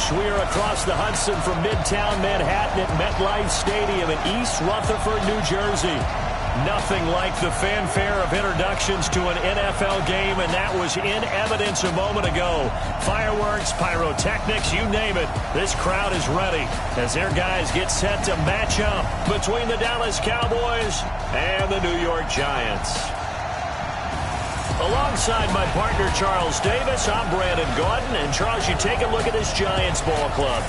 We are across the Hudson from Midtown Manhattan at MetLife Stadium in East Rutherford, New Jersey. Nothing like the fanfare of introductions to an NFL game, and that was in evidence a moment ago. Fireworks, pyrotechnics, you name it. This crowd is ready as their guys get set to match up between the Dallas Cowboys and the New York Giants. Alongside my partner, Charles Davis, I'm Brandon Gaudin. And, Charles, you take a look at this Giants ball club.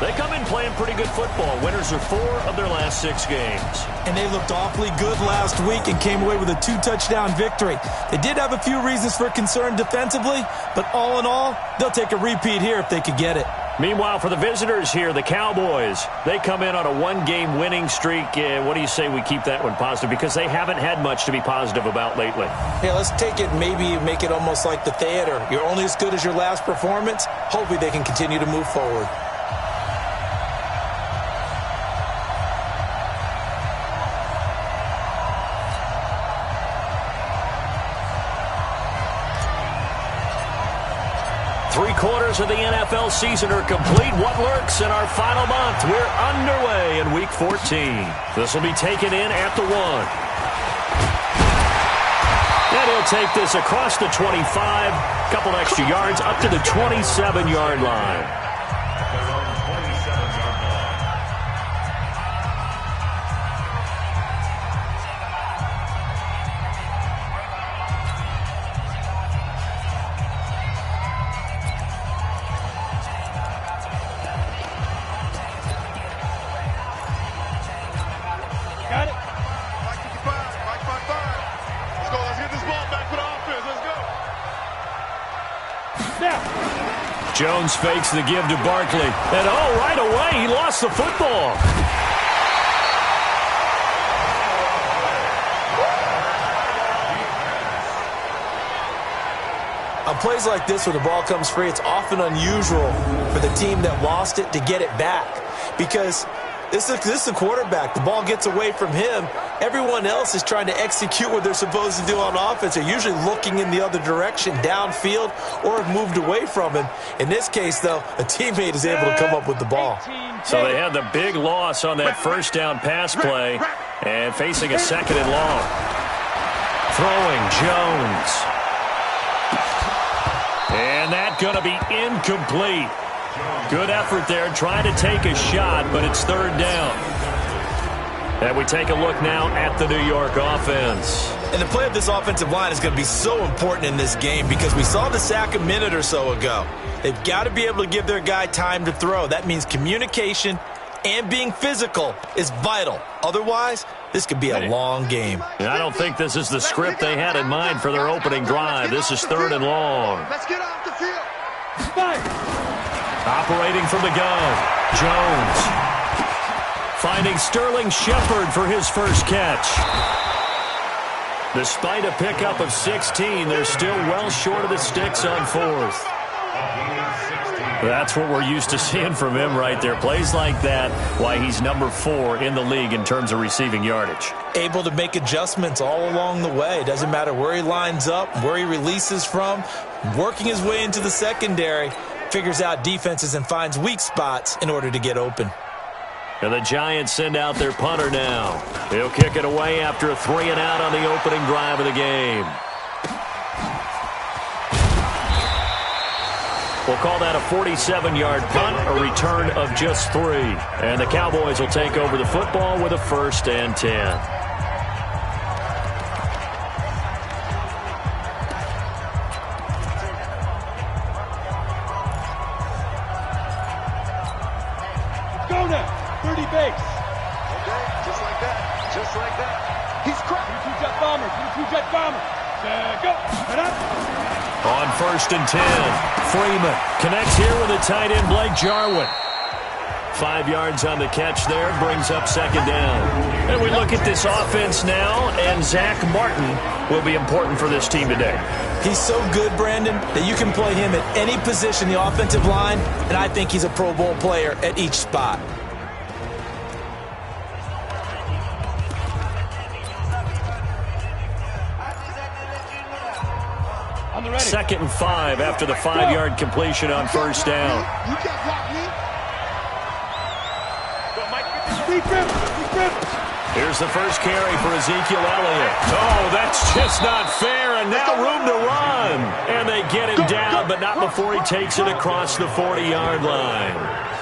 They come in playing pretty good football. Winners of 4 of their last 6 games. And they looked awfully good last week and came away with a 2-touchdown victory. They did have a few reasons for concern defensively, but all in all, they'll take a repeat here if they could get it. Meanwhile, for the visitors here, the Cowboys, they come in on a 1-game winning streak. What do you say we keep that one positive? Because they haven't had much to be positive about lately. Yeah, let's take it, maybe make it almost like the theater. You're only as good as your last performance. Hopefully they can continue to move forward. Three-quarters of the NFL season are complete. What lurks in our final month? We're underway in Week 14. This will be taken in at the 1. And he'll take this across the 25. Couple extra yards up to the 27-yard line. Jones fakes the give to Barkley. And, right away, he lost the football. On plays like this where the ball comes free, it's often unusual for the team that lost it to get it back. Because this is the quarterback. The ball gets away from him. Everyone else is trying to execute what they're supposed to do on offense. They're usually looking in the other direction, downfield, or have moved away from him. In this case, though, a teammate is able to come up with the ball. So they had the big loss on that first down pass play and facing a 2nd and long. Throwing Jones. And that's going to be incomplete. Good effort there, trying to take a shot, but it's 3rd down. And we take a look now at the New York offense. And the play of this offensive line is going to be so important in this game because we saw the sack a minute or so ago. They've got to be able to give their guy time to throw. That means communication and being physical is vital. Otherwise, this could be a long game. And I don't think this is the script they had in mind for their opening drive. This is 3rd and long. Let's get off the field. Operating from the gun, Jones. Finding Sterling Shepard for his first catch. Despite a pickup of 16, they're still well short of the sticks on 4th. That's what we're used to seeing from him right there. Plays like that, why he's number 4 in the league in terms of receiving yardage. Able to make adjustments all along the way. Doesn't matter where he lines up, where he releases from. Working his way into the secondary, figures out defenses and finds weak spots in order to get open. And the Giants send out their punter now. He'll kick it away after a 3-and-out on the opening drive of the game. We'll call that a 47-yard punt, a return of just 3. And the Cowboys will take over the football with a 1st and 10. Go now. 30 base. Okay, just like that. Just like that. He's cracked. 2-jet bomber. 2-jet bomber. Go. And up. On 1st and 10, Freeman connects here with the tight end, Blake Jarwin. 5 yards on the catch there, brings up 2nd down. And we look at this offense now, and Zach Martin will be important for this team today. He's so good, Brandon, that you can play him at any position in the offensive line, and I think he's a Pro Bowl player at each spot. Second and 5 after the 5-yard completion on 1st down. You got blocked me Here's the first carry for Ezekiel Elliott. Oh, that's just not fair, and now room to run. And they get him down, but not before he takes it across the 40-yard line.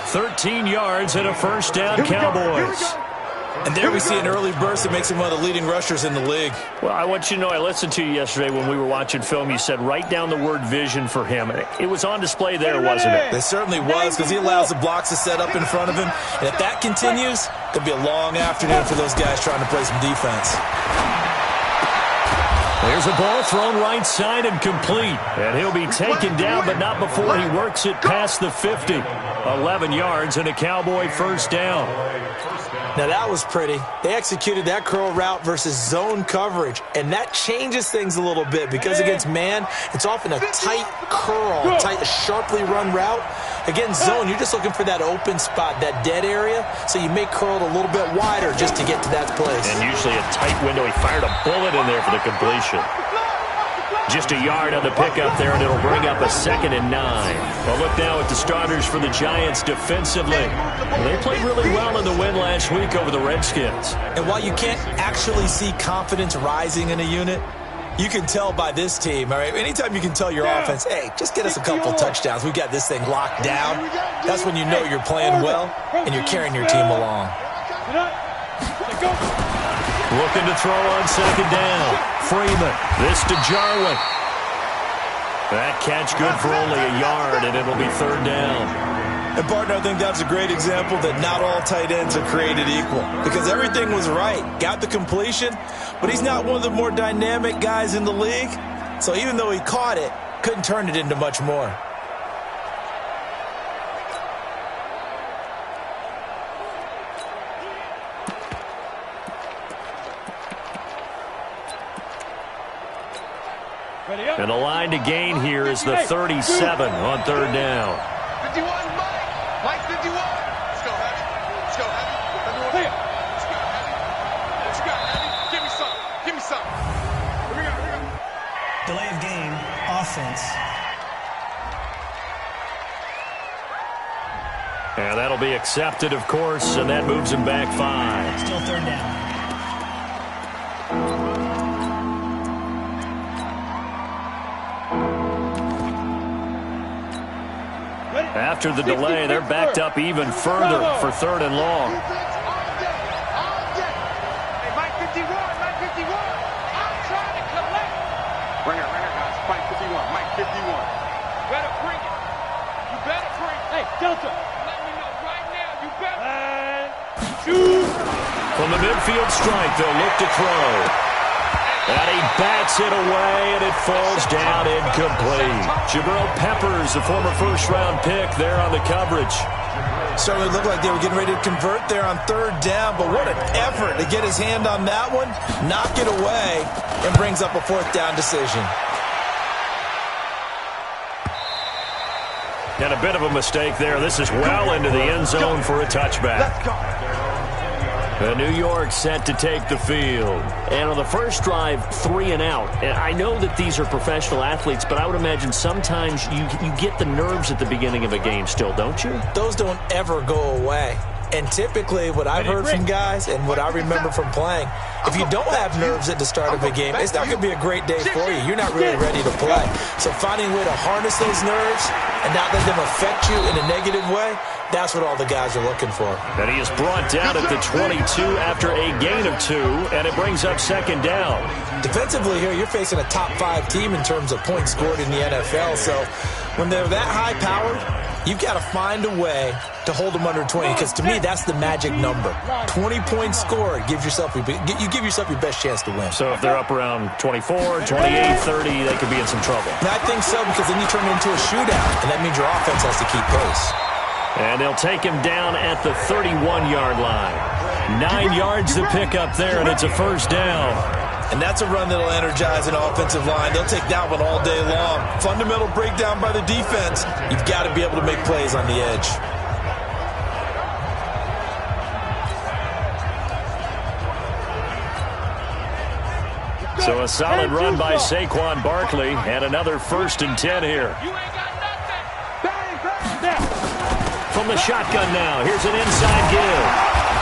13 yards and a first down, Cowboys. And there we see an early burst that makes him one of the leading rushers in the league. Well, I want you to know, I listened to you yesterday when we were watching film. You said write down the word vision for him. It was on display there, wasn't it? It certainly was, because he allows the blocks to set up in front of him. And if that continues, it'll be a long afternoon for those guys trying to play some defense. There's a ball thrown right side and complete. And he'll be taken down, but not before he works it past the 50. 11 yards and a Cowboy first down. Now, that was pretty. They executed that curl route versus zone coverage, and that changes things a little bit because against man, it's often a tight curl, tight, sharply run route. Against zone, you're just looking for that open spot, that dead area, so you may curl it a little bit wider just to get to that place. And usually a tight window. He fired a bullet in there for the completion. Just a yard on the pickup there, and it'll bring up a 2nd and 9. Well, look now at the starters for the Giants defensively. They played really well in the win last week over the Redskins. And while you can't actually see confidence rising in a unit, you can tell by this team, all right? Anytime you can tell your offense, hey, just get us a couple touchdowns. We got this thing locked down. That's when you know you're playing well and you're carrying your team along. Looking to throw on 2nd down. Freeman. This to Jarwin. That catch good for only a yard, and it'll be 3rd down. And, partner, I think that's a great example that not all tight ends are created equal because everything was right. Got the completion, but he's not one of the more dynamic guys in the league. So even though he caught it, couldn't turn it into much more. And the line to gain here is the 37 on 3rd down. 51, Mike 51. Let's go, Heavy. Let's go, Heavy. Let's go, Heavy. What you got, Heavy? Give me some. Give me some. Here we go. Delay of game, offense. And that'll be accepted, of course, and that moves him back 5. Still 3rd down. After the delay, they're backed up even further for 3rd and long. Hey, Mike 51, Mike 51. I'm trying to collect. Bring her, guys. Mike 51, Mike 51. Better bring it. You better bring it. Hey, Delta. Let me know right now. You better. Shoot. From the midfield strike, they'll look to throw. And he bats it away, and it falls down incomplete. Jabril Peppers, the former first-round pick, there on the coverage. Certainly looked like they were getting ready to convert there on 3rd down, but what an effort to get his hand on that one, knock it away, and brings up a 4th down decision. And a bit of a mistake there. This is well into the end zone for a touchback. Let's go. New York set to take the field. And on the first drive, 3 and out. And I know that these are professional athletes, but I would imagine sometimes you get the nerves at the beginning of a game still, don't you? Those don't ever go away. And typically what I've heard from guys and what I remember from playing, if you don't have nerves at the start of a game, it's not going to be a great day for you. You're not really ready to play. So finding a way to harness those nerves and not let them affect you in a negative way, that's what all the guys are looking for. And he is brought down at the 22 after a gain of 2, and it brings up 2nd down. Defensively here, you're facing a top 5 team in terms of points scored in the NFL. So when they're that high-powered, you've got to find a way to hold them under 20, because to me, that's the magic number. 20 points scored, you give yourself your best chance to win. So if they're up around 24, 28, 30, they could be in some trouble. And I think so, because then you turn it into a shootout, and that means your offense has to keep pace. And they'll take him down at the 31-yard line. 9 yards to pick up there, and it's a first down. And that's a run that'll energize an offensive line. They'll take that one all day long. Fundamental breakdown by the defense. You've got to be able to make plays on the edge. So a solid run by Saquon Barkley, and another 1st and 10 here. You ain't got nothing. Bang, bang, bang. From the shotgun now, here's an inside give.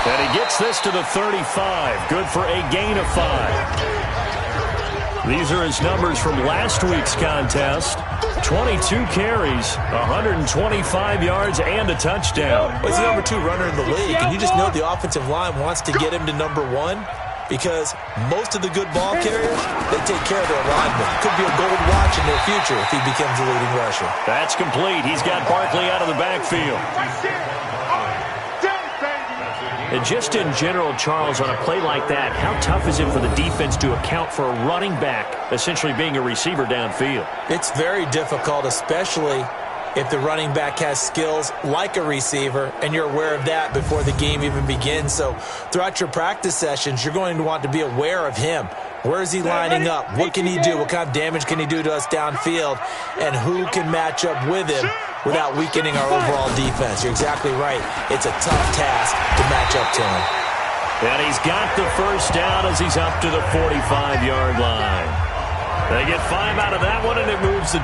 And he gets this to the 35. Good for a gain of 5. These are his numbers from last week's contest. 22 carries, 125 yards, and a touchdown. Well, he's the number 2 runner in the league, and you just know the offensive line wants to get him to number 1 because most of the good ball carriers, they take care of their linemen. Could be a gold watch in their future if he becomes the leading rusher. That's complete. He's got Barkley out of the backfield. And just in general, Charles, on a play like that, how tough is it for the defense to account for a running back essentially being a receiver downfield? It's very difficult, especially if the running back has skills like a receiver, and you're aware of that before the game even begins. So throughout your practice sessions, you're going to want to be aware of him. Where is he lining up? What can he do? What kind of damage can he do to us downfield? And who can match up with him without weakening our overall defense? You're exactly right. It's a tough task to match up to him. And he's got the first down as he's up to the 45-yard line. They get 5 out of that one, and it moves the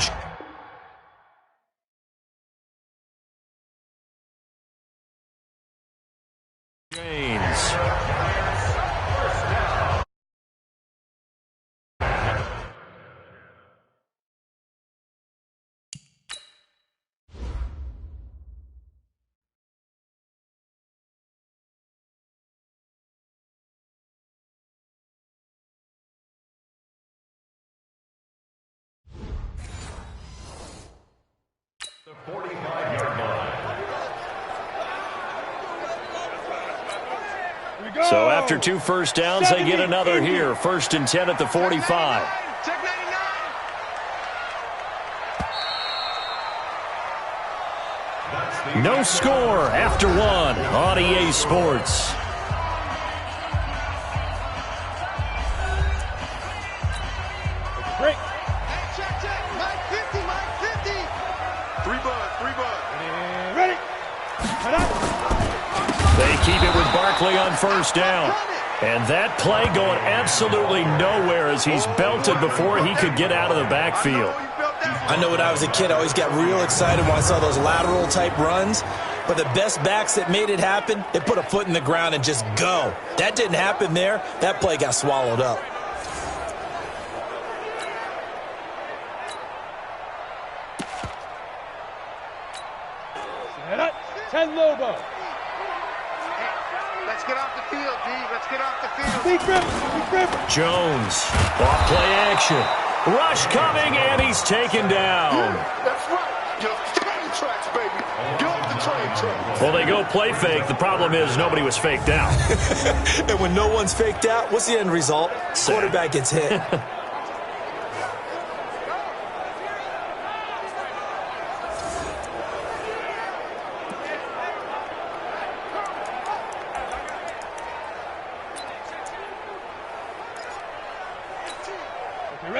chains. The 45-yard line. So after 2 first downs, they get another here. 1st and 10 at the 45. No score after 1 on EA Sports. Break. Check. Mike 50. 3 bud. Ready. They keep it with Barkley on 1st down. And that play going absolutely nowhere as he's belted before he could get out of the backfield. I know when I was a kid, I always got real excited when I saw those lateral-type runs. But the best backs that made it happen, they put a foot in the ground and just go. That didn't happen there. That play got swallowed up. Ten Lobo. Let's get off the field, D. Let's get off the field. Big grip. Jones, off play action. Rush coming, and he's taken down. That's right. Get off the train tracks, baby. Get off the train tracks. Well, they go play fake. The problem is nobody was faked out. And when no one's faked out, what's the end result? Quarterback gets hit.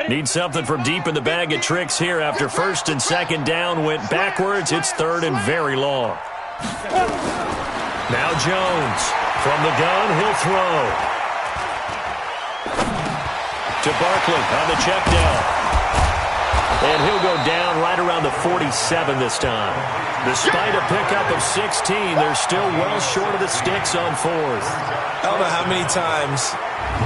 Need something from deep in the bag of tricks here after 1st and 2nd down went backwards. It's 3rd and very long. Now Jones from the gun. He'll throw to Barkley on the check down. And he'll go down right around the 47 this time. Despite a pickup of 16, they're still well short of the sticks on 4th. I don't know how many times,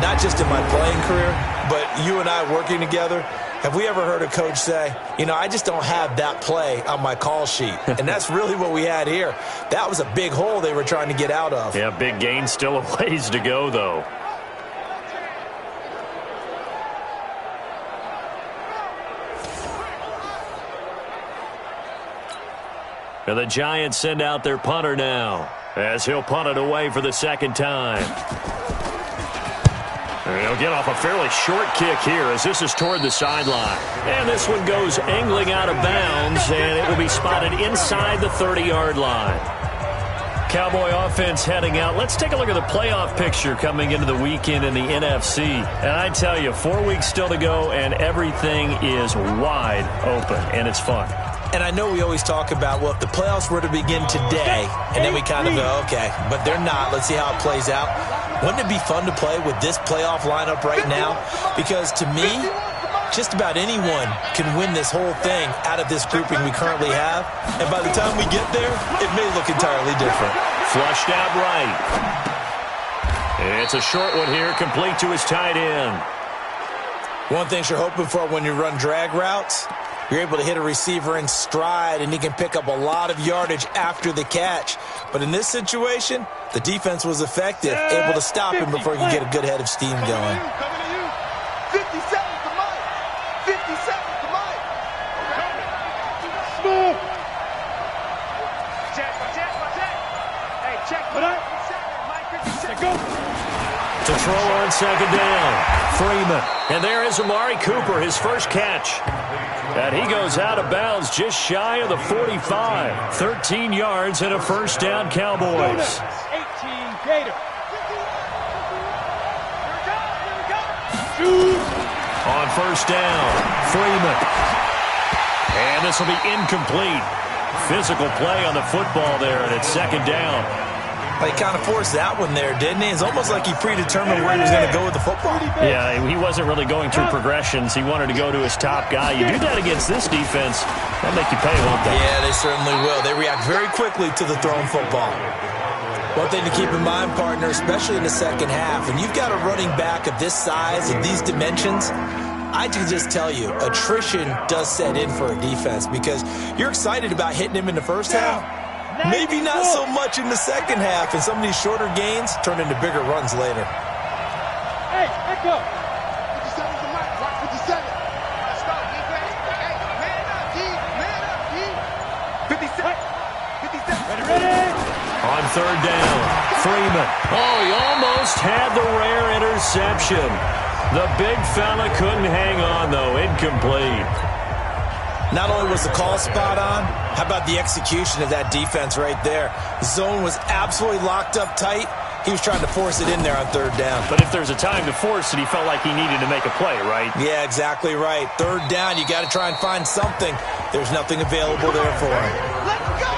not just in my playing career, but you and I working together, have we ever heard a coach say, I just don't have that play on my call sheet? And that's really what we had here. That was a big hole they were trying to get out of. Yeah, big gain, still a ways to go, though. And the Giants send out their punter now, as he'll punt it away for the 2nd time. And he'll get off a fairly short kick here as this is toward the sideline. And this one goes angling out of bounds, and it will be spotted inside the 30-yard line. Cowboy offense heading out. Let's take a look at the playoff picture coming into the weekend in the NFC. And I tell you, 4 weeks still to go, and everything is wide open, and it's fun. And I know we always talk about, well, if the playoffs were to begin today, and then we kind of go, okay, but they're not. Let's see how it plays out. Wouldn't it be fun to play with this playoff lineup right now? Because to me, just about anyone can win this whole thing out of this grouping we currently have. And by the time we get there, it may look entirely different. Flushed out right. It's a short one here, complete to his tight end. One thing you're hoping for when you run drag routes, you're able to hit a receiver in stride, and he can pick up a lot of yardage after the catch. But in this situation, the defense was effective, able to stop him before he could get a good head of steam going. Coming to you. 50 seconds to Mike. 50 seconds to Mike. Smooth. Check. Hey, check. What up? Mike, 50 seconds. Go. To throw on second down, Freeman. And there is Amari Cooper, his first catch. And he goes out of bounds just shy of the 45. 13 yards and a first down, Cowboys. 18 Gator. Shoot. On first down, Freeman. And this will be incomplete. Physical play on the football there, and it's second down. He kind of forced that one there, didn't he? It's almost like he predetermined where he was going to go with the football. Yeah, he wasn't really going through progressions. He wanted to go to his top guy. You do that against this defense, that'll make you pay, won't they? Yeah, they certainly will. They react very quickly to the thrown football. One thing to keep in mind, partner, especially in the second half, when you've got a running back of this size and these dimensions, I can just tell you, attrition does set in for a defense because you're excited about hitting him in the first half. Maybe not so much in the second half, and some of these shorter gains turn into bigger runs later. Hey, let go. 57 to Mike. Rock 57. Let's go, defense. Hey, man up, D. Man up, D. 57. Ready. On third down, Freeman. Oh, he almost had the rare interception. The big fella couldn't hang on, though. Incomplete. Not only was the call spot on, how about the execution of that defense right there? The zone was absolutely locked up tight. He was trying to force it in there on third down. But if there's a time to force it, he felt like he needed to make a play, right? Yeah, exactly right. Third down, you got to try and find something. There's nothing available there for him. Let's go.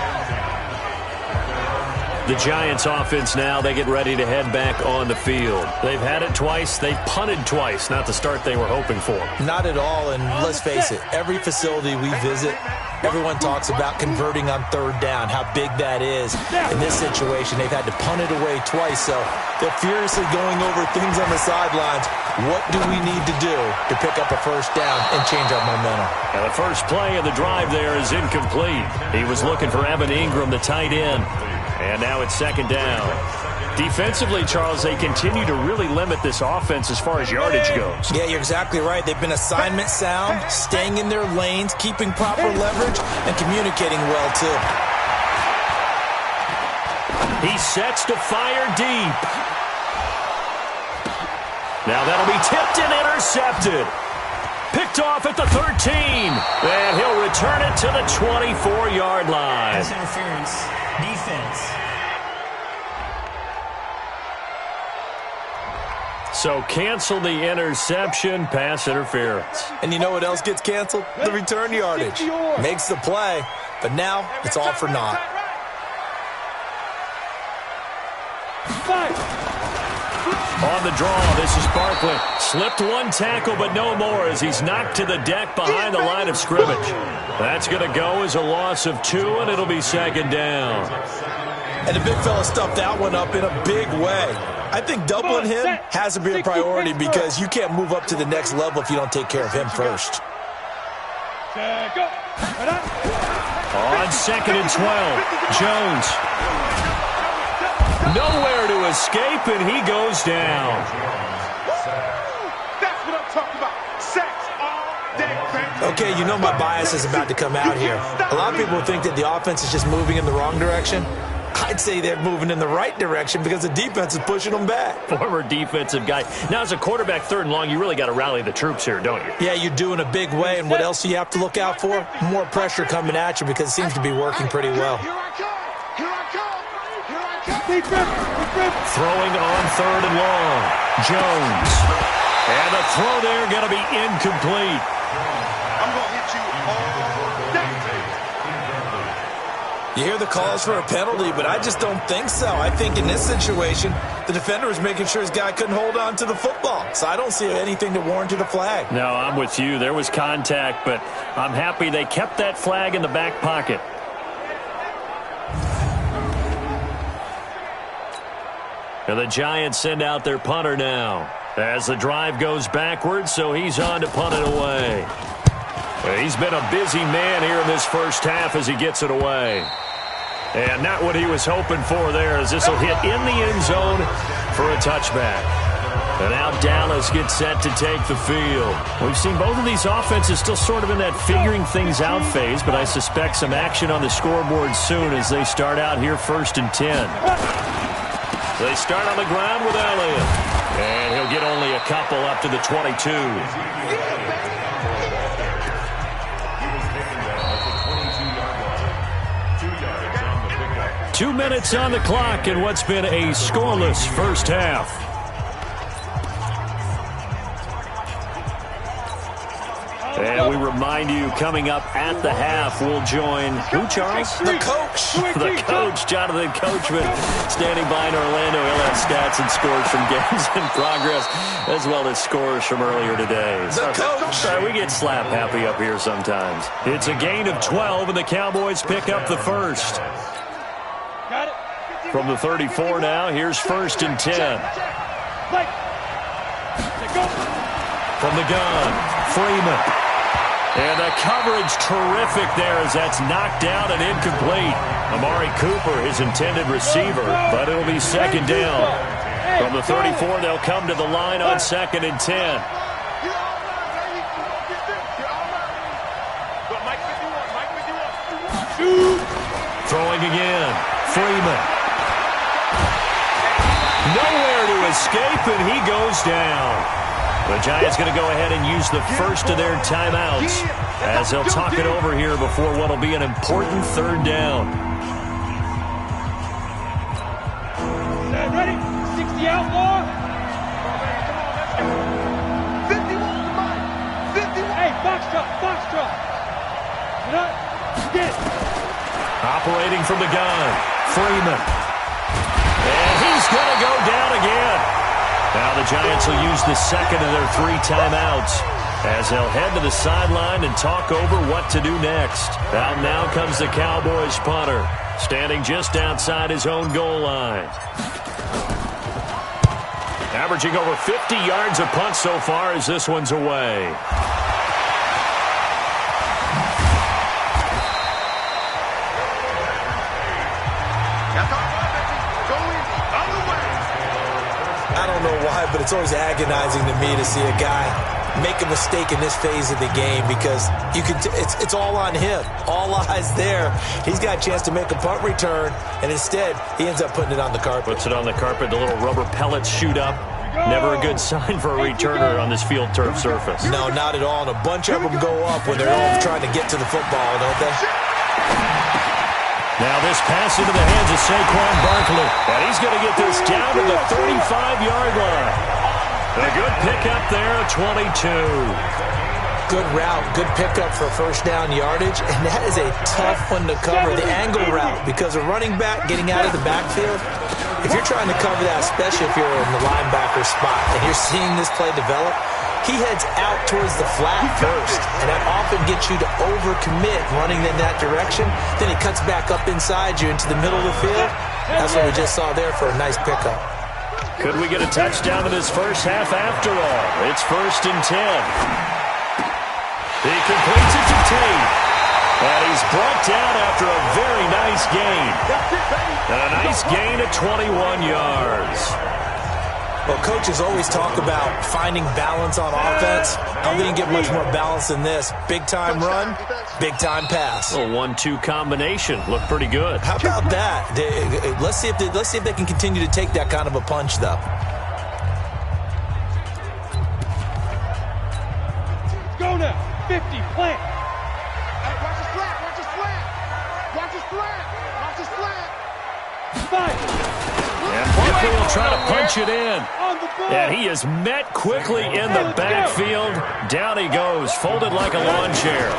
The Giants offense now, they get ready to head back on the field. They've had it twice. They've punted twice. Not the start they were hoping for. Not at all, and let's face it, every facility we visit, everyone talks about converting on third down, how big that is. In this situation, they've had to punt it away twice, so they're furiously going over things on the sidelines. What do we need to do to pick up a first down and change our momentum? Now the first play of the drive there is incomplete. He was looking for Evan Ingram, the tight end. And now it's second down. Defensively, Charles, they continue to really limit this offense as far as yardage goes. Yeah, you're exactly right. They've been assignment sound, staying in their lanes, keeping proper leverage, and communicating well, too. He sets to fire deep. Now that'll be tipped and intercepted. Picked off at the 13. And he'll return it to the 24-yard line. Pass interference. Defense. So cancel the interception, pass interference. And you know what else gets canceled? The return yardage. Makes the play, but now it's all for naught. On the draw, this is Barkley. Slipped one tackle, but no more as he's knocked to the deck behind the line of scrimmage. That's going to go as a loss of 2, and it'll be second down. And the big fella stuffed that one up in a big way. I think doubling him has to be a priority because you can't move up to the next level if you don't take care of him first. On second and 12, Jones. Nowhere to escape, and he goes down. That's what I'm talking about. Sacks all day, baby. Okay, you know my bias is about to come out here. A lot of people think that the offense is just moving in the wrong direction. I'd say they're moving in the right direction because the defense is pushing them back. Former defensive guy. Now, as a quarterback, third and long, you really got to rally the troops here, don't you? Yeah, you do in a big way, and what else do you have to look out for? More pressure coming at you because it seems to be working pretty well. Here I come. Here I come. Here I come. Throwing on third and long. Jones. And the throw there going to be incomplete. I'm going to hit you all day. You hear the calls for a penalty, but I just don't think so. I think in this situation, the defender was making sure his guy couldn't hold on to the football. So I don't see anything that warranted a flag. No, I'm with you. There was contact, but I'm happy they kept that flag in the back pocket. And the Giants send out their punter now. As the drive goes backwards, so he's on to punt it away. He's been a busy man here in this first half as he gets it away. And not what he was hoping for there, as this will hit in the end zone for a touchback. And now Dallas gets set to take the field. We've seen both of these offenses still sort of in that figuring things out phase, but I suspect some action on the scoreboard soon as they start out here 1st and 10. They start on the ground with Elliott. And he'll get only a couple up to the 22. 2 minutes on the clock in what's been a scoreless first half. And we remind you, coming up at the half, we'll join who, Charles? The coach. The coach, Jonathan Coachman, standing by in Orlando. He'll have stats and scores from games in progress, as well as scores from earlier today. The coach. Sorry, we get slap happy up here sometimes. It's a gain of 12, and the Cowboys pick up the first. Got it. From the 34 now, here's 1st and 10. From the gun, Freeman. And the coverage terrific there as that's knocked down and incomplete. Amari Cooper, his intended receiver, but it'll be 2nd down. From the 34, they'll come to the line on 2nd and 10. Throwing again, Freeman. Nowhere to escape, and he goes down. The Giants going to go ahead and use the first of their timeouts as they'll talk it over here before what will be an important 3rd down. Ready? 60 out, more. 51 to mine. 51. Hey, box truck. Get up. Get it. Operating from the gun, Freeman. And he's going to go down again. Now the Giants will use the 2nd of their 3 timeouts as they'll head to the sideline and talk over what to do next. Out now comes the Cowboys punter, standing just outside his own goal line. Averaging over 50 yards a punt so far as this one's away. I don't know why, but it's always agonizing to me to see a guy make a mistake in this phase of the game because you can. It's all on him. All eyes there. He's got a chance to make a punt return, and instead he ends up putting it on the carpet. Puts it on the carpet. The little rubber pellets shoot up. Never a good sign for a returner on this field turf surface. No, not at all. And a bunch of them go up when they're all trying to get to the football, don't they? Now this pass into the hands of Saquon Barkley. And he's going to get this down to the 35-yard line. A good pickup there at 22. Good route, good pickup for first down yardage. And that is a tough one to cover, the angle route, because a running back getting out of the backfield, if you're trying to cover that, especially if you're in the linebacker spot and you're seeing this play develop, he heads out towards the flat first, and that often gets you to overcommit running in that direction. Then he cuts back up inside you into the middle of the field. That's what we just saw there for a nice pickup. Could we get a touchdown in this first half after all? It's 1st and 10. He completes it to Tate. And he's brought down after a very nice gain. And a nice gain of 21 yards. Well, coaches always talk about finding balance on offense. I'm going to get much more balance than this. Big-time run, big-time pass. A 1-2 combination. Looked pretty good. How about that? Let's see if they can continue to take that kind of a punch, though. Go now. 50, plant. Hey, watch his slant. Watch his slant. Watch his slant. Five. And Barkley will try to punch it in. And he is met quickly in the backfield. Down he goes, folded like a lawn chair.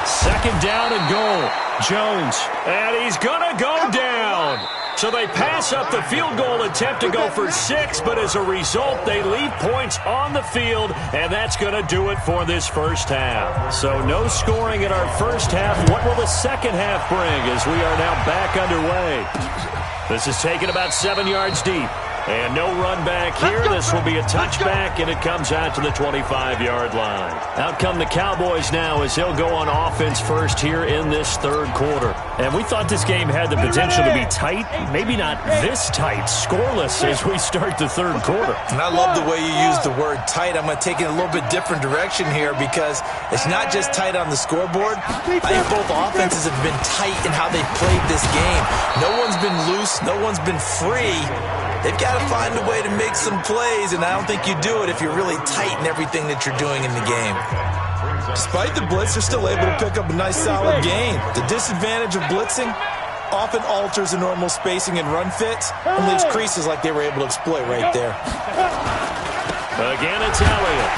2nd down and goal. Jones. And he's going to go down. So they pass up the field goal attempt to go for 6, but as a result, they leave points on the field, and that's going to do it for this first half. So no scoring in our first half. What will the second half bring as we are now back underway? This is taken about 7 yards deep. And no run back here. This will be a touchback, and it comes out to the 25-yard line. Out come the Cowboys now as they'll go on offense first here in this third quarter. And we thought this game had the potential to be tight, maybe not this tight, scoreless as we start the third quarter. And I love the way you use the word tight. I'm going to take it a little bit different direction here because it's not just tight on the scoreboard. I think both offenses have been tight in how they've played this game. No one's been loose. No one's been free. They've got to find a way to make some plays, and I don't think you do it if you're really tight in everything that you're doing in the game. Despite the blitz, they're still able to pick up a nice, solid gain. The disadvantage of blitzing often alters the normal spacing and run fits and leaves creases like they were able to exploit right there. Again, it's Elliott.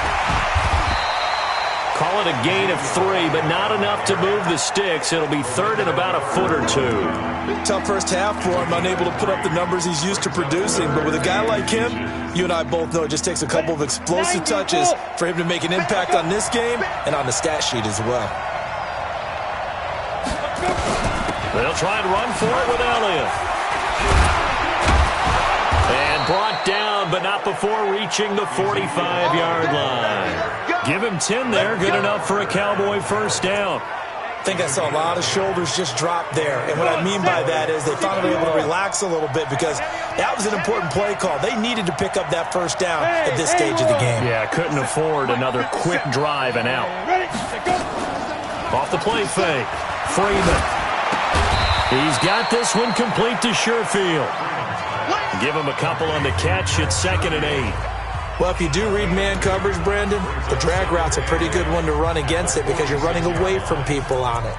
Call it a gain of 3, but not enough to move the sticks. It'll be third and about a foot or 2. Tough first half for him, unable to put up the numbers he's used to producing. But with a guy like him, you and I both know it just takes a couple of explosive touches for him to make an impact on this game and on the stat sheet as well. They'll try and run for it with Elliott. And brought down, but not before reaching the 45-yard line. Give him 10 there, good enough for a Cowboy first down. I think I saw a lot of shoulders just drop there. And what I mean by that is they finally were able to relax a little bit because that was an important play call. They needed to pick up that first down at this stage of the game. Yeah, couldn't afford another quick drive and out. Off the play fake. Freeman. He's got this one complete to Sherfield. Give him a couple on the catch. It's 2nd and 8. Well, if you do read man coverage, Brandon, the drag route's a pretty good one to run against it because you're running away from people on it.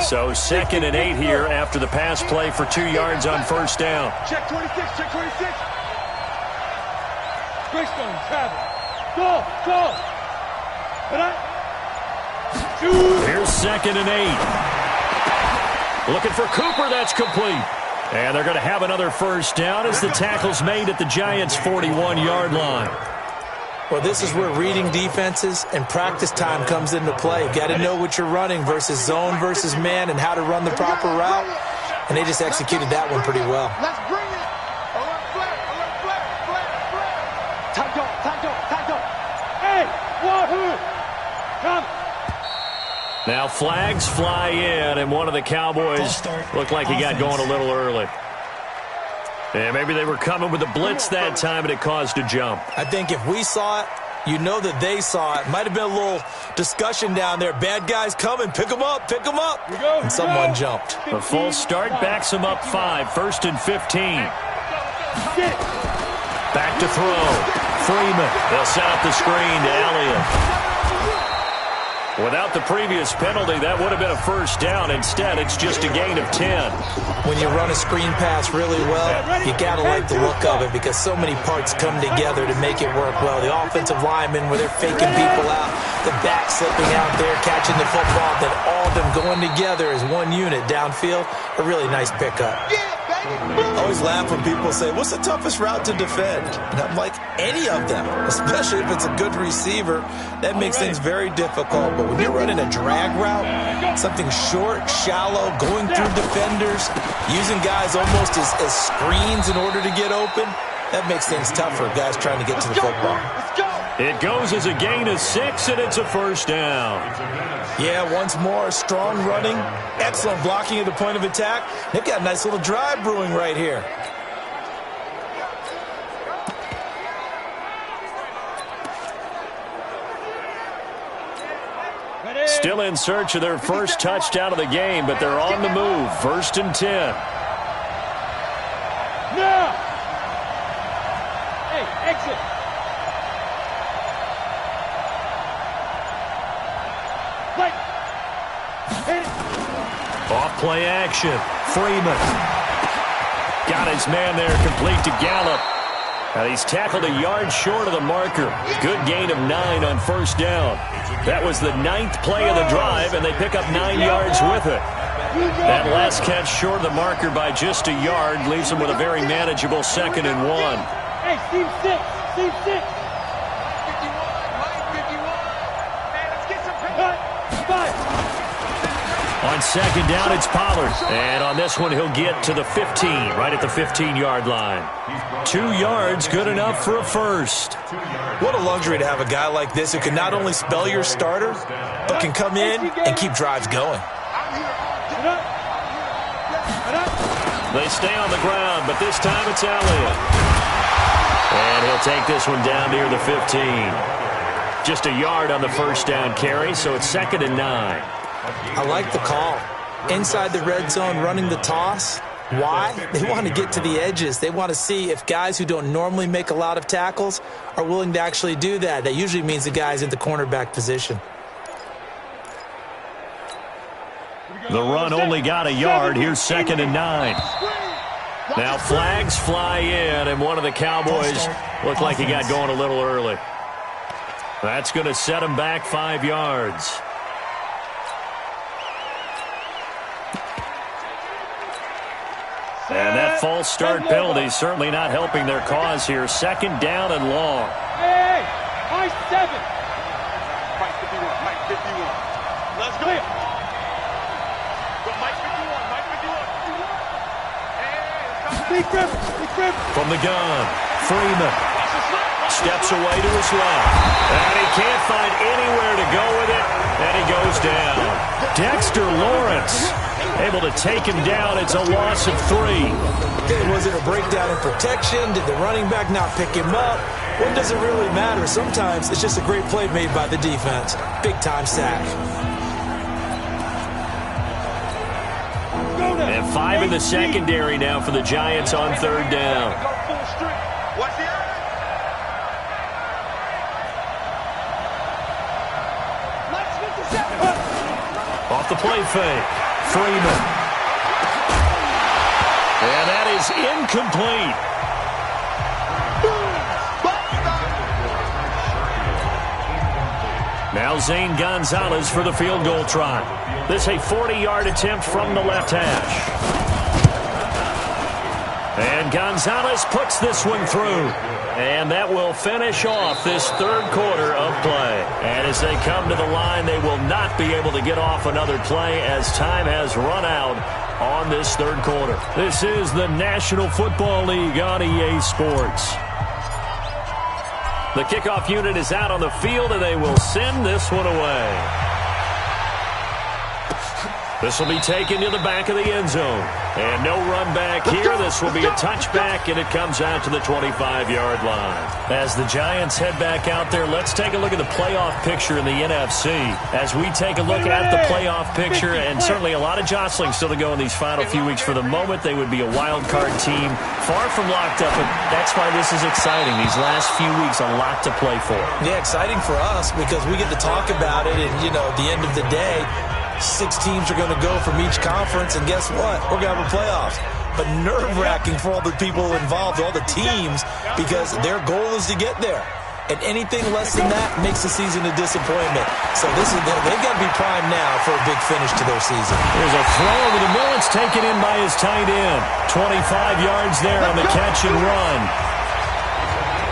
So 2nd and 8 here after the pass play for 2 yards on first down. Check 26, check 26. Greystone, travel. Go. Here's 2nd and 8. Looking for Cooper, that's complete. And they're going to have another first down as the tackle's made at the Giants' 41-yard line. Well, this is where reading defenses and practice time comes into play. You've got to know what you're running versus zone versus man and how to run the proper route. And they just executed that one pretty well. Let's bring it. Alert flat. Tight up. Hey, Wahoo. Come. Now flags fly in, and one of the Cowboys looked like he got going a little early. And maybe they were coming with a blitz that time, and it caused a jump. I think if we saw it, you know that they saw it. Might have been a little discussion down there. Bad guys coming. Pick them up. And someone jumped. A false start backs him up 5. 1st and 15. Back to throw. Freeman. They'll set up the screen to Elliott. Without the previous penalty, that would have been a first down. Instead, it's just a gain of 10. When you run a screen pass really well, you got to like the look of it because so many parts come together to make it work well. The offensive linemen, where they're faking people out, the back slipping out there, catching the football, then all of them going together as one unit downfield, a really nice pickup. I always laugh when people say, what's the toughest route to defend? And I'm like, any of them, especially if it's a good receiver. That makes things very difficult. But when you're running a drag route, something short, shallow, going through defenders, using guys almost as screens in order to get open, that makes things tough for guys trying to get to the football. It goes as a gain of 6, and it's a first down. Yeah, once more, strong running, excellent blocking at the point of attack. They've got a nice little drive brewing right here. Still in search of their first touchdown of the game, but they're on the move. 1st and 10. Now! Hey, exit! Off play action. Freeman. Got his man there complete to Gallup. Now he's tackled a yard short of the marker. Good gain of 9 on first down. That was the 9th play of the drive, and they pick up 9 yards with it. That last catch short of the marker by just a yard leaves them with a very manageable 2nd and 1. Hey, Steve 6. Steve 6. 51. Man, let's get some On 2nd down, it's Pollard. And on this one, he'll get to the 15, right at the 15-yard line. 2 yards, good enough for a first. What a luxury to have a guy like this who can not only spell your starter, but can come in and keep drives going. They stay on the ground, but this time it's Elliott. And he'll take this one down near the 15. Just a yard on the first down carry, so it's 2nd and 9. I like the call. Inside the red zone, running the toss. Why? They want to get to the edges. They want to see if guys who don't normally make a lot of tackles are willing to actually do that. That usually means the guy's in the cornerback position. The run only got a yard. Here's 2nd and 9. Now flags fly in, and one of the Cowboys looked like he got going a little early. That's going to set him back 5 yards. And that false start penalty is certainly not helping their cause here. 2nd down and long. Hey, Mike 7. Mike 51, Mike 51. Let's go. Go Mike 51, Mike 51. Hey, let's go. From the gun, Freeman steps away to his left. And he can't find anywhere to go with it, and he goes down. Dexter Lawrence able to take him down. It's a loss of 3. Was it a breakdown in protection? Did the running back not pick him up? What does it really matter? Sometimes it's just a great play made by the defense. Big-time sack. And 5 in the secondary now for the Giants on 3rd down. Watch the eye. Off the play fake. Freeman. And that is incomplete. Now Zane Gonzalez for the field goal try. This a 40-yard attempt from the left hash. And Gonzalez puts this one through. And that will finish off this 3rd quarter of play. And as they come to the line, they will not be able to get off another play as time has run out on this 3rd quarter. This is the National Football League on EA Sports. The kickoff unit is out on the field, and they will send this one away. This will be taken to the back of the end zone. And no run back here. This will be a touchback, and it comes out to the 25-yard line. As the Giants head back out there, let's take a look at the playoff picture in the NFC. As we take a look at the playoff picture, and certainly a lot of jostling still to go in these final few weeks. For the moment, they would be a wild card team, far from locked up, but that's why this is exciting. These last few weeks, a lot to play for. Yeah, exciting for us because we get to talk about it, and, at the end of the day, 6 teams are going to go from each conference, and guess what? We're going to have a playoffs. But nerve-wracking for all the people involved, all the teams, because their goal is to get there. And anything less than that makes the season a disappointment. So they've got to be primed now for a big finish to their season. There's a throw over the middle. It's taken in by his tight end. 25 yards there on the catch and run.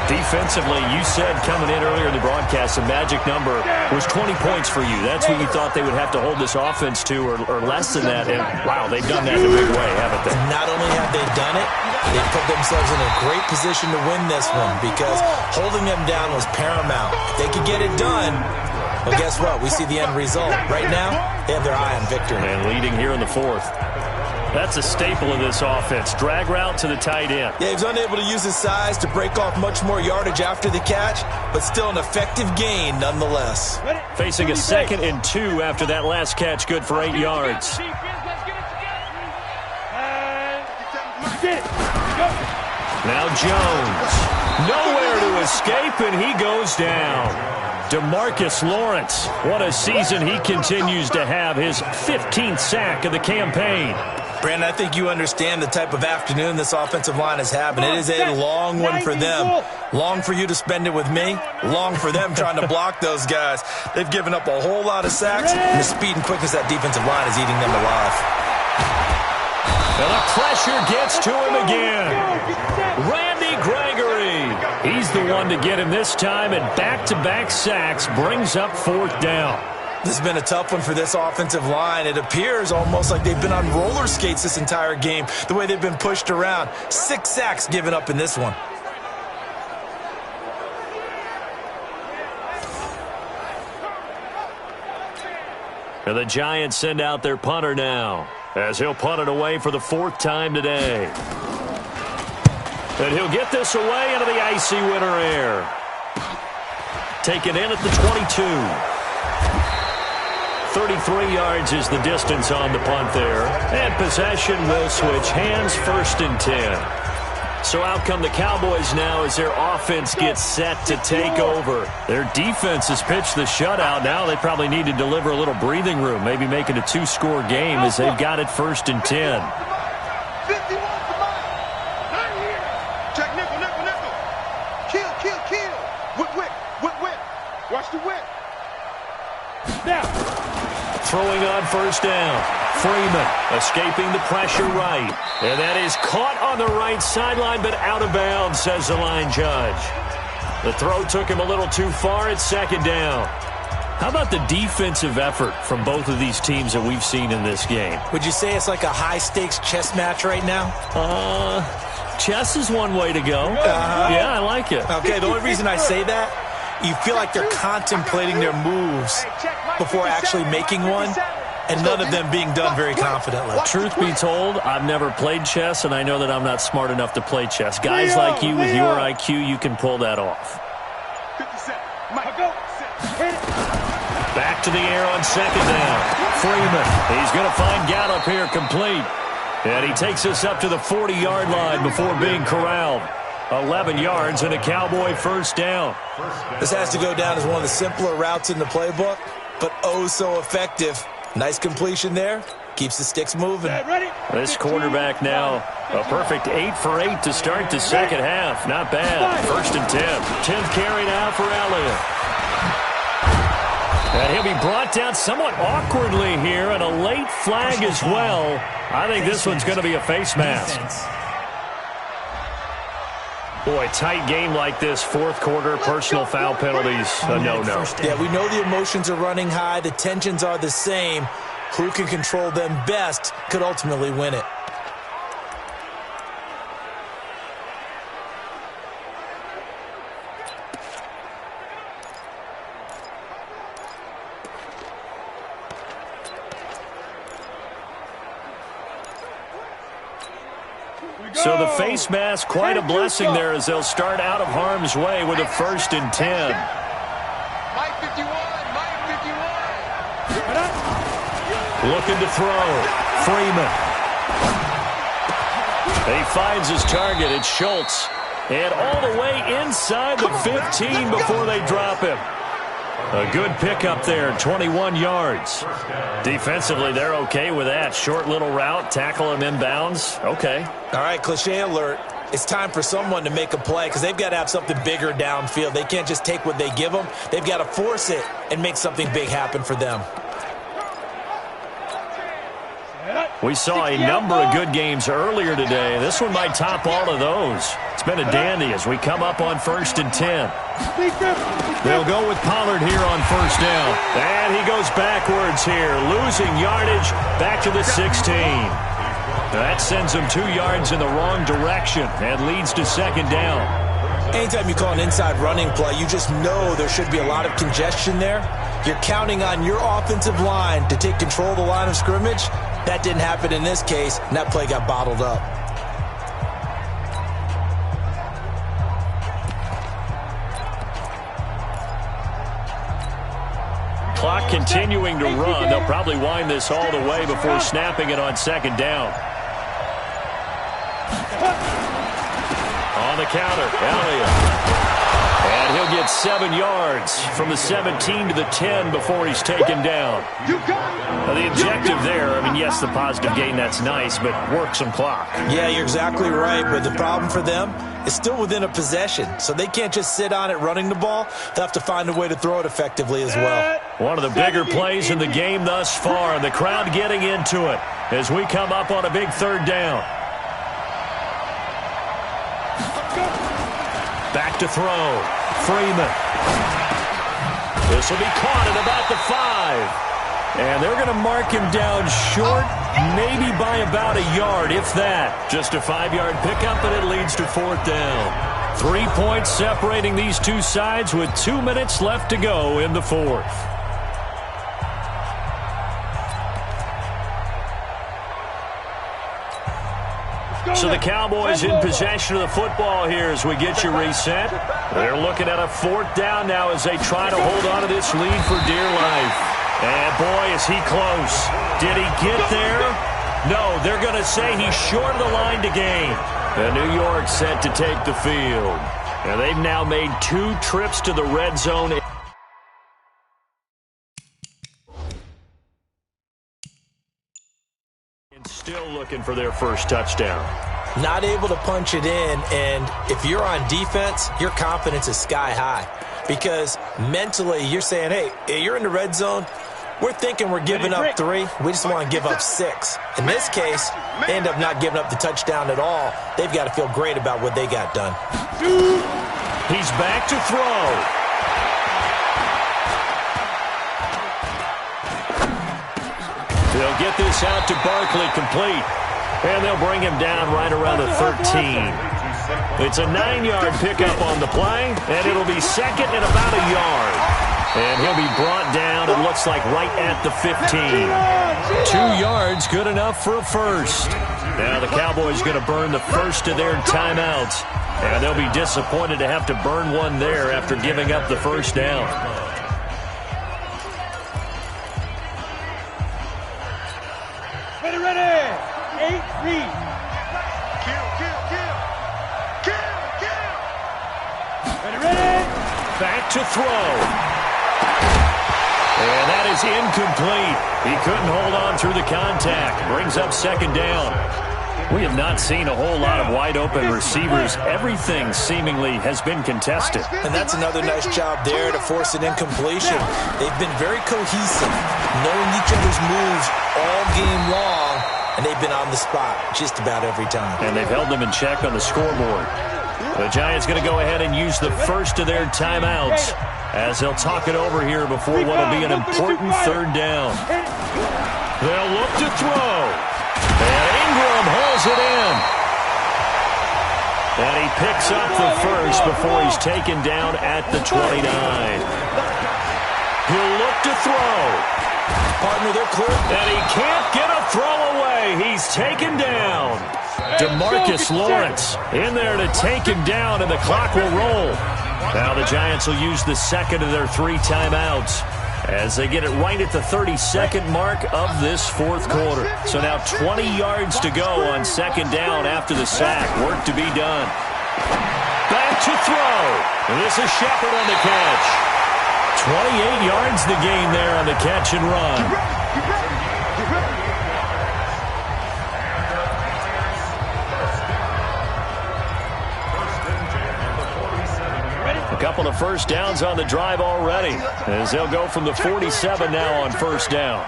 Defensively, you said coming in earlier in the broadcast, the magic number was 20 points for you. That's what you thought they would have to hold this offense to, or less than that. And, wow, they've done that in a big way, haven't they? Not only have they done it, they put themselves in a great position to win this one because holding them down was paramount. If they could get it done, well, guess what? We see the end result. Right now, they have their eye on victory. And leading here in the 4th. That's a staple of this offense. Drag route to the tight end. Yeah, he's unable to use his size to break off much more yardage after the catch, but still an effective gain nonetheless. Facing a 2nd and 2 after that last catch, good for 8 yards. Now Jones. Nowhere to escape, and he goes down. DeMarcus Lawrence. What a season he continues to have. His 15th sack of the campaign. Brandon, I think you understand the type of afternoon this offensive line is having. It is a long one for them. Long for you to spend it with me. Long for them trying to block those guys. They've given up a whole lot of sacks, and the speed and quickness of that defensive line is eating them alive. And the pressure gets to him again. Randy Gregory. He's the one to get him this time, and back-to-back sacks brings up 4th down. This has been a tough one for this offensive line. It appears almost like they've been on roller skates this entire game, the way they've been pushed around. 6 sacks given up in this one. And the Giants send out their punter now, as he'll punt it away for the 4th time today. And he'll get this away into the icy winter air. Taken in at the 22. 33 yards is the distance on the punt there. And possession will switch hands, 1st and 10. So out come the Cowboys now as their offense gets set to take over. Their defense has pitched the shutout. Now they probably need to deliver a little breathing room, maybe make it a 2-score game as they've got it 1st and 10. Check nickel. Kill. Whip. Watch the whip. Now. Throwing on 1st down. Freeman escaping the pressure right. And that is caught on the right sideline, but out of bounds, says the line judge. The throw took him a little too far at 2nd down. How about the defensive effort from both of these teams that we've seen in this game? Would you say it's like a high-stakes chess match right now? Chess is one way to go. Yeah, I like it. Okay, the only reason I say that, you feel like they're contemplating their moves before actually making one, and none of them being done very confidently. Truth be told, I've never played chess, and I know that I'm not smart enough to play chess. Guys like you with your IQ, you can pull that off. Back to the air on 2nd down. Freeman, he's going to find Gallup here complete. And he takes us up to the 40-yard line before being corralled. 11 yards and a Cowboy 1st down. This has to go down as one of the simpler routes in the playbook, but oh so effective. Nice completion there. Keeps the sticks moving. This quarterback now, a perfect 8 for 8 to start the 2nd half. Not bad. 1st and 10. 10th carry now for Elliott. And he'll be brought down somewhat awkwardly here, and a late flag as well. I think this one's going to be a face mask. Boy, tight game like this, 4th quarter, personal foul penalties, a no-no. Yeah, we know the emotions are running high. The tensions are the same. Who can control them best could ultimately win it. So the face mask, quite a blessing there as they'll start out of harm's way with a 1st and 10. Mike 51. Looking to throw. Freeman. He finds his target. It's Schultz. And all the way inside the 15 before they drop him. A good pickup there, 21 yards. Defensively, they're okay with that. Short little route, tackle him inbounds. Okay. All right, cliche alert. It's time for someone to make a play because they've got to have something bigger downfield. They can't just take what they give them. They've got to force it and make something big happen for them. We saw a number of good games earlier today. This one might top all of those. It's been a dandy as we come up on 1st and 10. They'll go with Pollard here on 1st down. And he goes backwards here, losing yardage back to the 16. That sends him 2 yards in the wrong direction and leads to 2nd down. Anytime you call an inside running play, you just know there should be a lot of congestion there. You're counting on your offensive line to take control of the line of scrimmage. That didn't happen in this case, and that play got bottled up. Clock continuing to run. They'll probably wind this all the way before snapping it on 2nd down. On the counter, Elliott. And And he'll get 7 yards from the 17 to the 10 before he's taken down. Now, the objective there, I mean, yes, the positive gain, that's nice, but work some clock. Yeah, you're exactly right, but the problem for them is still within a possession, so they can't just sit on it running the ball. They'll have to find a way to throw it effectively as well. One of the bigger plays in the game thus far, and the crowd getting into it as we come up on a big 3rd down. Back to throw. Freeman. This will be caught at about the 5. And they're going to mark him down short, maybe by about a yard, if that. Just a 5-yard pickup, and it leads to 4th down. 3 points separating these two sides with 2 minutes left to go in the 4th. So the Cowboys in possession of the football here as we get you reset. They're looking at a 4th down now as they try to hold on to this lead for dear life. And boy, is he close. Did he get there? No, they're going to say he's short of the line to gain. And New York set to take the field. And they've now made 2 trips to the red zone. And still looking for their first touchdown. Not able to punch it in, and if you're on defense, your confidence is sky high. Because mentally, you're saying, hey, you're in the red zone. We're thinking we're giving up 3. We just want to give up 6. In this case, they end up not giving up the touchdown at all. They've got to feel great about what they got done. He's back to throw. They'll get this out to Barkley, complete. And they'll bring him down right around the 13. It's a 9-yard pickup on the play, and it'll be 2nd and about a yard. And he'll be brought down, it looks like, right at the 15. 2 yards, good enough for a first. Now the Cowboys going to burn the first of their timeouts. And they'll be disappointed to have to burn one there after giving up the first down. Ready. 8-3. Kill. Ready. Back to throw. And that is incomplete. He couldn't hold on through the contact. Brings up 2nd down. We have not seen a whole lot of wide-open receivers. Everything seemingly has been contested. And that's another nice job there to force an incompletion. They've been very cohesive, knowing each other's moves all game long, and they've been on the spot just about every time. And they've held them in check on the scoreboard. The Giants going to go ahead and use the first of their timeouts as they'll talk it over here before what will be an important 3rd down. They'll look to throw. And Ingram hauls it in. And he picks up the first before he's taken down at the 29. He'll look to throw. Partner, they're clear. And he can't get a throw away. He's taken down. DeMarcus Lawrence in there to take him down, and the clock will roll. Now the Giants will use the 2nd of their 3 timeouts as they get it right at the 32nd mark of this 4th quarter. So now 20 yards to go on 2nd down after the sack. Work to be done. Back to throw. And this is Shepard on the catch. 28 yards the gain there on the catch and run. A couple of first downs on the drive already as they'll go from the 47 now on 1st down.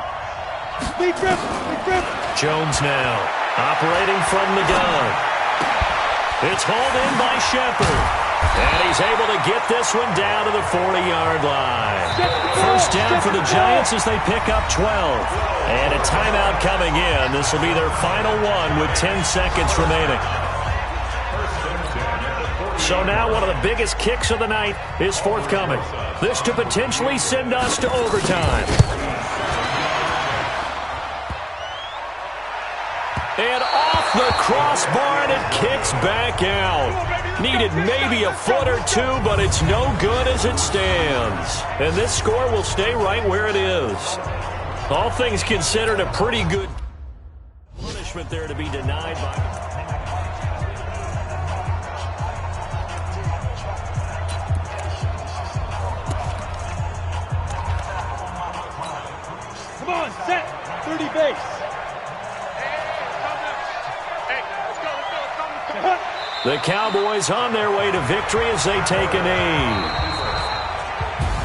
Jones now operating from the gun. It's hauled in by Shepard. And he's able to get this one down to the 40-yard line. First down for the Giants as they pick up 12. And a timeout coming in. This will be their final one with 10 seconds remaining. So now one of the biggest kicks of the night is forthcoming. This to potentially send us to overtime. And off the crossbar, and it kicks back out. Needed maybe a foot or 2, but it's no good as it stands. And this score will stay right where it is. All things considered, a pretty good punishment there to be denied by... Come on, set. 30 base. The Cowboys on their way to victory as they take a knee.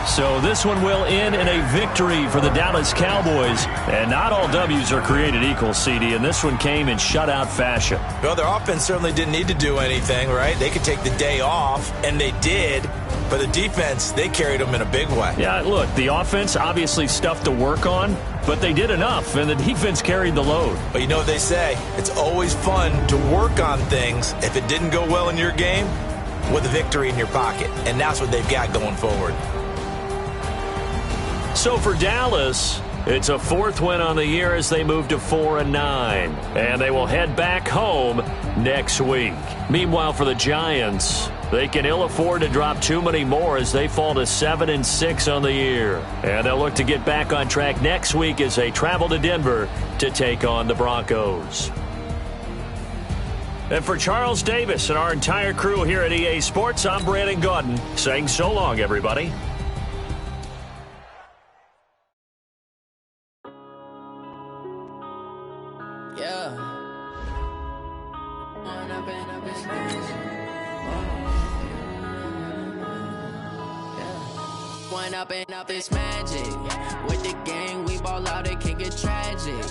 So this one will end in a victory for the Dallas Cowboys. And not all W's are created equal, CD, and this one came in shutout fashion. Well, their offense certainly didn't need to do anything, right? They could take the day off, and they did. But the defense, they carried them in a big way. Yeah, look, the offense obviously stuff to work on, but they did enough, and the defense carried the load. But you know what they say? It's always fun to work on things if it didn't go well in your game with a victory in your pocket. And that's what they've got going forward. So for Dallas, it's a fourth win on the year as they move to 4-9. And they will head back home next week. Meanwhile, for the Giants, they can ill afford to drop too many more as they fall to 7-6 on the year. And they'll look to get back on track next week as they travel to Denver to take on the Broncos. And for Charles Davis and our entire crew here at EA Sports, I'm Brandon Gaudin saying so long, everybody. Up it's magic. With the gang, we ball out, it can get tragic.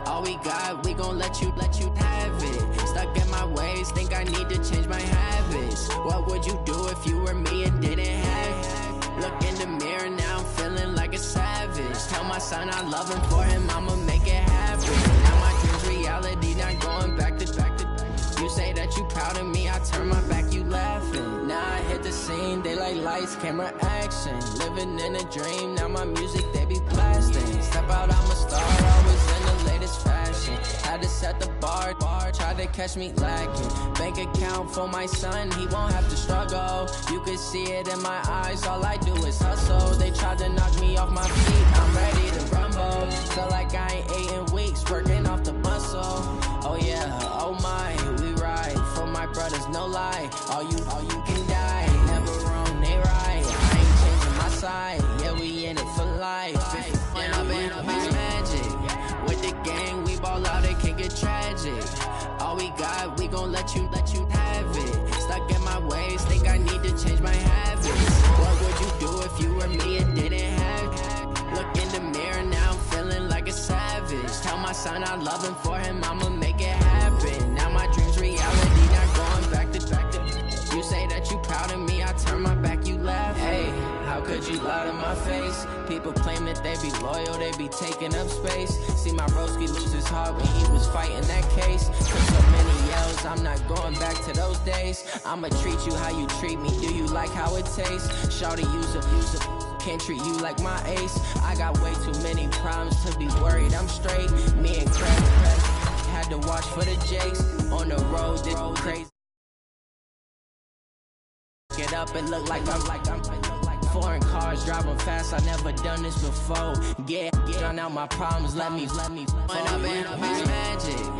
All we got, we gon' let you have it. Stuck in my ways, think I need to change my habits. What would you do if you were me and didn't have it? Look in the mirror, now I'm feeling like a savage. Tell my son I love him, for him I'ma make it happen. Now my dreams reality, not going back to. You say that you proud of me, I turn my back, you laughing. Now I hit the scene, they like lights, camera, action. Living in a dream, now my music, they be blasting. Step out, I'm a star, always in the latest fashion. Had to set the bar, try to catch me lacking. Bank account for my son, he won't have to struggle. You can see it in my eyes, all I do is hustle. They tried to knock me off my feet, I'm ready to rumble. Feel like I ain't ate in weeks, working off the muscle. Oh yeah, oh my, we ride for my brothers, no lie. All you can die, never wrong, they right. I ain't changing my side, yeah, we in it for life. And I've been magic. With the gang, we ball out, it can get tragic. All we got, we gon' let you have it. Stuck in my ways, think I need to change my habits. What would you do if you were me and didn't have it? Look in the mirror, now I'm feeling like a savage. Tell my son I love him, for him I'ma make it happen. Now my dreams reality, not going back to. You say that you proud of me, I turn my back, you laugh. Hey, how could you lie to my face? People claim that they be loyal, they be taking up space. See my broski lose his heart when he was fighting that case. Took so many yells, I'm not going back to those days. I'ma treat you how you treat me, do you like how it tastes? Shawty, use a can't treat you like my ace. I got way too many problems to be worried, I'm straight. Me and Craig had to watch for the Jakes. On the road, this crazy. Get up and look like I'm foreign cars driving fast. I never done this before. Yeah, drown out my problems. Let me. When I've been magic.